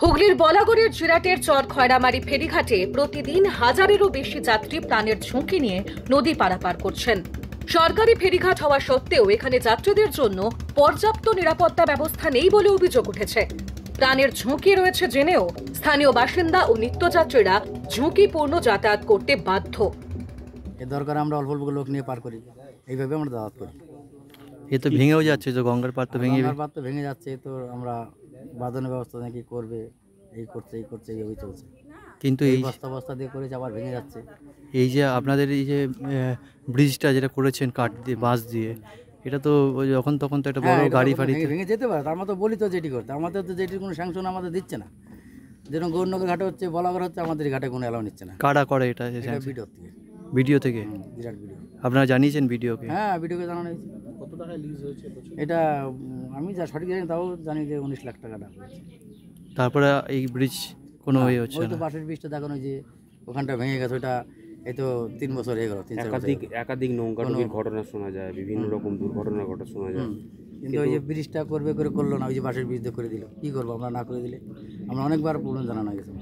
হুগলির বলাগড়ের জিরাটের চর খয়রামারি ফেরিঘাটে প্রতিদিন হাজারেরও বেশি যাত্রী প্রাণের ঝুঁকি নিয়ে নদী পারাপার করছেন। সরকারি ফেরিঘাট হওয়া সত্ত্বেও এখানে যাত্রীদের জন্য পর্যাপ্ত নিরাপত্তা ব্যবস্থা নেই বলে অভিযোগ উঠেছে। প্রাণের ঝুঁকি রয়েছে জেনেও স্থানীয় বাসিন্দা ও নিত্যযাত্রীরা ঝুঁকিপূর্ণ যাতায়াত করতে বাধ্য। এর দরকার আমরা অল্প অল্প লোক নিয়ে পার করি, এইভাবে আমরা যাতায়াত করি। এ তো ভেঙেও যাচ্ছে, তো গঙ্গার পাড় তো ভেঙে যাচ্ছে, তো আমরা বাঁধনের ব্যবস্থা নাকি করবে, এই করছে এইভাবেই চলছে। কিন্তু এই বস্তা দিয়ে করেছে, আবার ভেঙে যাচ্ছে। এই যে আপনাদের এই যে ব্রিজটা যেটা করেছেন কাঠ দিয়ে বাঁশ দিয়ে, এটা তো যখন তখন তো একটা বড় গাড়ি ফাড়ি ভেঙে যেতে পারে। আমরা তো বলি তো যেটি করতে, আমাদের তো যেটির কোনো স্যাংশন আমাদের দিচ্ছে না। যেরকম গৌরনগর ঘাটে হচ্ছে, বলাগড় হচ্ছে, আমাদের ঘাটে কোনো অ্যালাউ নিচ্ছে না। কারা করে এটা? ভিডিও থেকে বিরাট ভিডিও। আপনারা জানিয়েছেন ভিডিওকে? হ্যাঁ, ভিডিওকে জানানো হয়েছে। কত টাকা লিজ হয়েছে এটা আমি যা সঠিক জানি, তাও জানি যে 19 লাখ টাকা দাম হয়েছে। তারপরে এই ব্রিজ কোনো ইয়ে হচ্ছে না। ওই তো পাশের ব্রিজটা দেখানো, যে ওখানটা ভেঙে গেছে, ওটা এই তো 3 বছর হয়ে গেল। একাধিক নৌকাডুবির ঘটনা শোনা যায়, বিভিন্ন রকম দুর্ঘটনার ঘটনা শোনা যায়, কিন্তু ওই যে ব্রিজটা করলো না, ওই যে পাশের ব্রিজ করে দিল। কি করবো আমরা, না করে দিলে? আমরা অনেকবার প্রবলেম জানানো গেছে।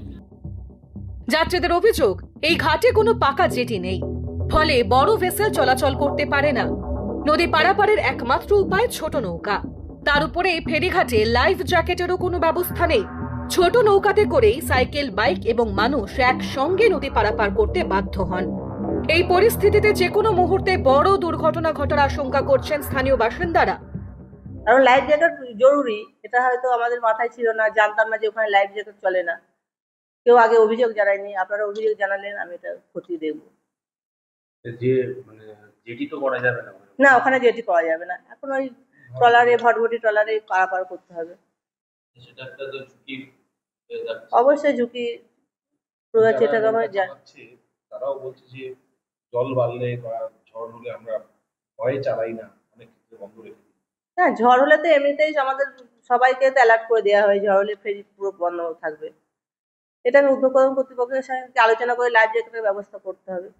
যাত্রীদের অভিযোগ, এই ঘাটে কোনো পাকা জেটি নেই, ফলে বড় ভেসেল চলাচল করতে পারে না। নদী পারাপারের একমাত্র উপায় ছোট নৌকা, তার উপরে এই ফেরিঘাটে লাইফ জ্যাকেটেরও কোনো ব্যবস্থা নেই। ছোট নৌকাতে করেই সাইকেল, বাইক এবং মানুষ একসঙ্গে নদী পারাপার করতে বাধ্য হন। এই পরিস্থিতিতে যে কোনো মুহূর্তে বড় দুর্ঘটনা ঘটার আশঙ্কা করছেন স্থানীয় বাসিন্দারা। কারণ লাইফ জ্যাকেট জরুরি, এটা হয়তো আমাদের মাথায় ছিল না, জানতাম না যে ওখানে লাইফ জ্যাকেট চলে না। কেউ আগে অভিযোগ জানায়নি, আপনারা অভিযোগ জানালেন, আমি এটা খতিয়ে দেখবো। যে মানে জেটি তো করা যাবে না? না, ওখানে জেটি করা যাবে না, এখন ওই ট্রলারে, ভটভটি ট্রলারে পারাপার করতে হবে। সেটা একটা তো ঝুঁকি, অবশ্যই ঝুঁকি রয়েছে, এটা আমরা জানি। তারাও বলছে যে জল বাড়লে বা ঝড় হলে আমরা ভয়ে চালাই না, অনেক ক্ষেত্রে বন্ধ রেখে দিই। হ্যাঁ, ঝড় হলে তো এমনিতেই আমাদের সবাইকে তো অ্যালার্ট করে দেওয়া হয়, ঝড় হলে ফেরি পুরো বন্ধ থাকবে। এটা আমি উদ্যোগন কর্তৃপক্ষের সঙ্গে আলোচনা করে লাইফ জ্যাকেটের ব্যবস্থা করতে হবে।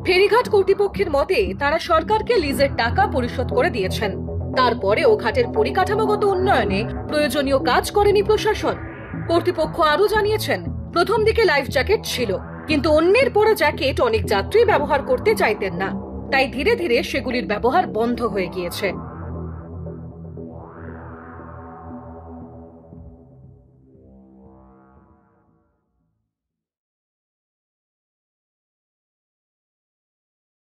ফেরিঘাট কর্তৃপক্ষের মতে তারা সরকারকে লিজের টাকা পরিশোধ করে দিয়েছেন, তারপরেও ঘাটের পরিকাঠামোগত উন্নয়নে প্রয়োজনীয় কাজ করেনি প্রশাসন। কর্তৃপক্ষ আরও জানিয়েছেন, প্রথম দিকে লাইফ জ্যাকেট ছিল, কিন্তু অন্যের পরা জ্যাকেট অনেক যাত্রী ব্যবহার করতে চাইতেন না, তাই ধীরে ধীরে সেগুলির ব্যবহার বন্ধ হয়ে গিয়েছে।